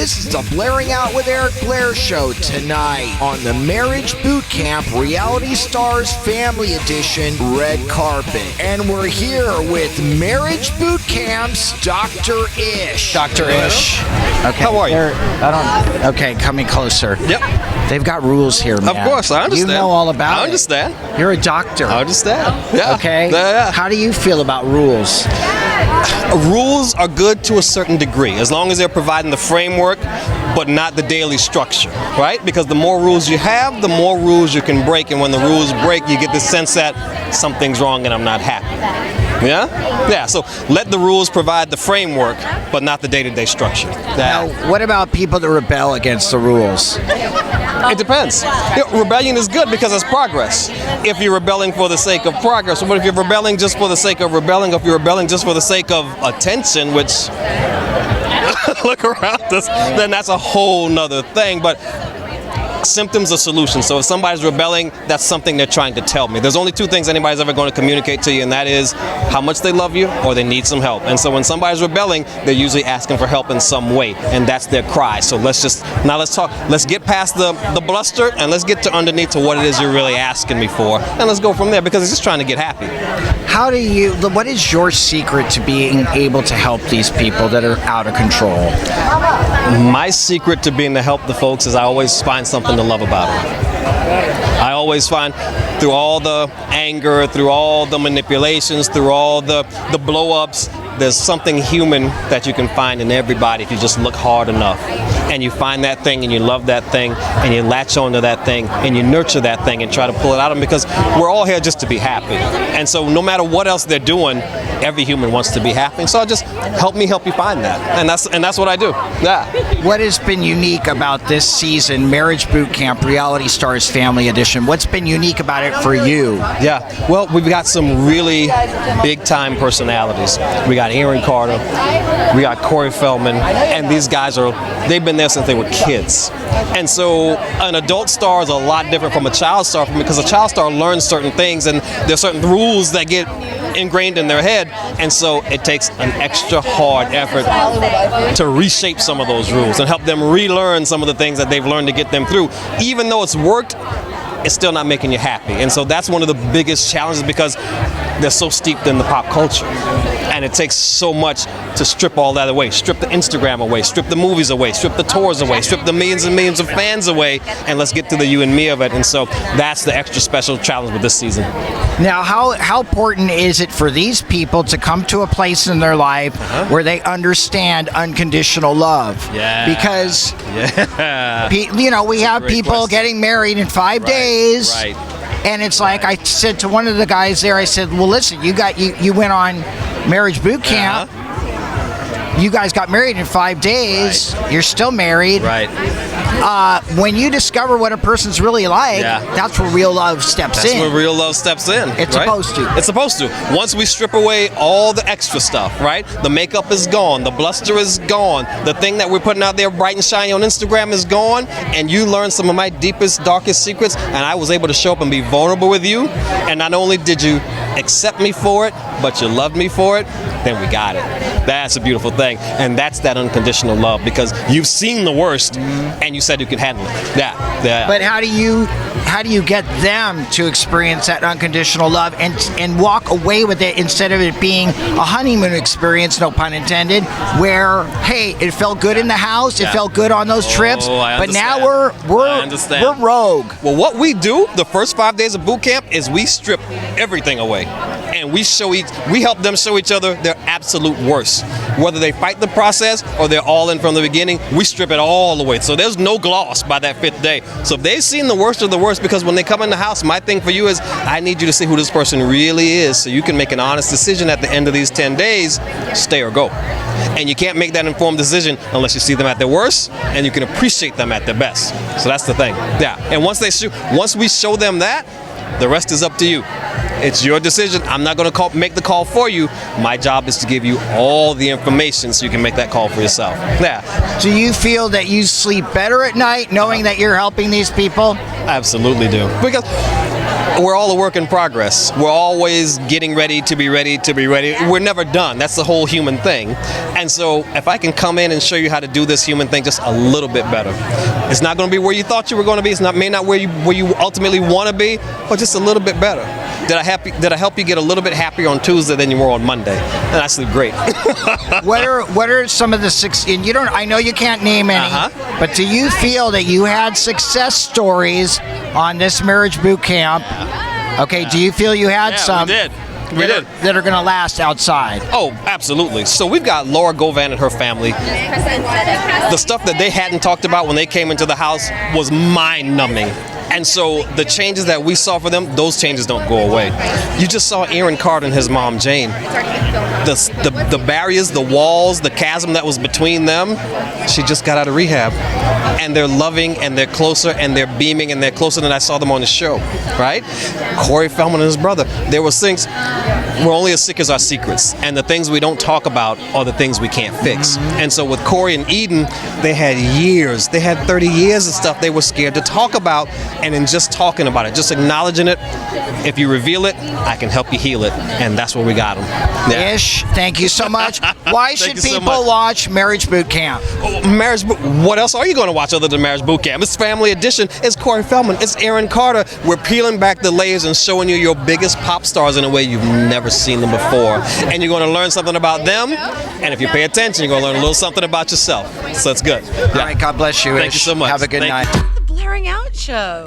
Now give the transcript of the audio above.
This is the Blairing Out with Eric Blair show tonight on the Marriage Boot Camp Reality Stars Family Edition Red Carpet. And we're here with Marriage Boot Camp's Dr. Ish. Dr. Ish. Okay. How are you? Okay, coming closer. Yep. They've got rules here, man. Of course, I understand. You know all about it. I understand. You're a doctor. I understand. Yeah. Okay? Yeah. How do you feel about rules? Rules are good to a certain degree, as long as they're providing the framework, but not the daily structure, right? Because the more rules you have, the more rules you can break, and when the rules break, you get the sense that something's wrong and I'm not happy. Yeah? Yeah, so let the rules provide the framework, but not the day-to-day structure. Now, what about people that rebel against the rules? It depends. Rebellion is good because it's progress. If you're rebelling for the sake of progress, but if you're rebelling just for the sake of rebelling, if you're rebelling just for the sake of attention, which look around us, then that's a whole nother thing. But symptoms are solutions. So if somebody's rebelling, that's something they're trying to tell me. There's only two things anybody's ever going to communicate to you, and that is how much they love you or they need some help. And so when somebody's rebelling, they're usually asking for help in some way, and that's their cry. So let's get past the bluster, and let's get to underneath to what it is you're really asking me for, and let's go from there, because it's just trying to get happy. What is your secret to being able to help these people that are out of control? My secret to being to help the folks is I always find something to love about them. I always find, through all the anger, through all the manipulations, through all the blow-ups, there's something human that you can find in everybody if you just look hard enough. And you find that thing and you love that thing and you latch onto that thing and you nurture that thing and try to pull it out of them, because we're all here just to be happy. And so no matter what else they're doing, every human wants to be happy. So just help me help you find that. And that's what I do. Yeah. What has been unique about this season, Marriage Boot Camp Reality Stars Family Edition? What's been unique about it for you? Yeah. Well, we've got some really big time personalities. We got Aaron Carter, we got Corey Feldman, and these guys they've been there since they were kids. And so an adult star is a lot different from a child star, because a child star learns certain things and there's certain rules that get ingrained in their head, and so it takes an extra hard effort to reshape some of those rules and help them relearn some of the things that they've learned to get them through. Even though it's worked, it's still not making you happy. And so that's one of the biggest challenges, because they're so steeped in the pop culture. And it takes so much to strip all that away. Strip the Instagram away, strip the movies away, strip the tours away, strip the millions and millions of fans away, and let's get to the you and me of it. And so that's the extra special challenge with this season. Now, how important is it for these people to come to a place in their life where they understand unconditional love? Yeah. Because, we have people question. getting married in 5 days. Right. And it's like I said to one of the guys there, I said, well, listen, you went on Marriage Boot Camp. You guys got married in 5 days. Right. You're still married. Right. When you discover what a person's really like, that's where real love steps in. That's where real love steps in. It's supposed to. It's supposed to. Once we strip away all the extra stuff, right? The makeup is gone. The bluster is gone. The thing that we're putting out there bright and shiny on Instagram is gone. And you learned some of my deepest, darkest secrets. And I was able to show up and be vulnerable with you. And not only did you accept me for it, but you loved me for it, then we got it. That's a beautiful thing. And that's that unconditional love, because you've seen the worst and you said you could handle it. Yeah. But how do you get them to experience that unconditional love and walk away with it, instead of it being a honeymoon experience, no pun intended, where, hey, it felt good in the house, it felt good on those trips, but now we're rogue. Well, what we do the first 5 days of boot camp is we strip everything away. And we help them show each other their absolute worst. Whether they fight the process or they're all in from the beginning, we strip it all away. So there's no gloss by that 5th day. So if they've seen the worst of the worst, because when they come in the house, my thing for you is I need you to see who this person really is, so you can make an honest decision at the end of these 10 days, stay or go. And you can't make that informed decision unless you see them at their worst and you can appreciate them at their best. So that's the thing. Yeah. And once we show them that, the rest is up to you. It's your decision. I'm not going to make the call for you. My job is to give you all the information so you can make that call for yourself. Yeah. Do you feel that you sleep better at night knowing that you're helping these people? I absolutely do. Because we're all a work in progress. We're always getting ready to be ready to be ready. We're never done. That's the whole human thing. And so if I can come in and show you how to do this human thing just a little bit better, it's not going to be where you thought you were going to be. It's not may not where you ultimately want to be, but just a little bit better. Did I help you get a little bit happier on Tuesday than you were on Monday? And I sleep great. What are some of the and you don't? I know you can't name any, but do you feel that you had success stories on this marriage boot camp? Okay, do you feel you had some? We did. We did. That are going to last outside. Oh, absolutely. So we've got Laura Govan and her family. The stuff that they hadn't talked about when they came into the house was mind-numbing. And so the changes that we saw for them, those changes don't go away. You just saw Aaron Carter and his mom, Jane. The barriers, the walls, the chasm that was between them, she just got out of rehab. And they're loving, and they're closer, and they're beaming, and they're closer than I saw them on the show, right? Corey Feldman and his brother. There was things, we're only as sick as our secrets. And the things we don't talk about are the things we can't fix. And so with Corey and Eden, they had years. They had 30 years of stuff they were scared to talk about. And in just talking about it, just acknowledging it, if you reveal it, I can help you heal it. And that's where we got them. Yeah. Ish, thank you so much. Why should you so people much. watch Marriage Boot Camp? What else are you going to watch other than Marriage Boot Camp? It's Family Edition. It's Corey Feldman. It's Aaron Carter. We're peeling back the layers and showing you your biggest pop stars in a way you've never seen them before. And you're going to learn something about them. And if you pay attention, you're going to learn a little something about yourself. So it's good. All right, God bless you. Thank you so much. Have a good Thank night. you. The Blaring Out Show.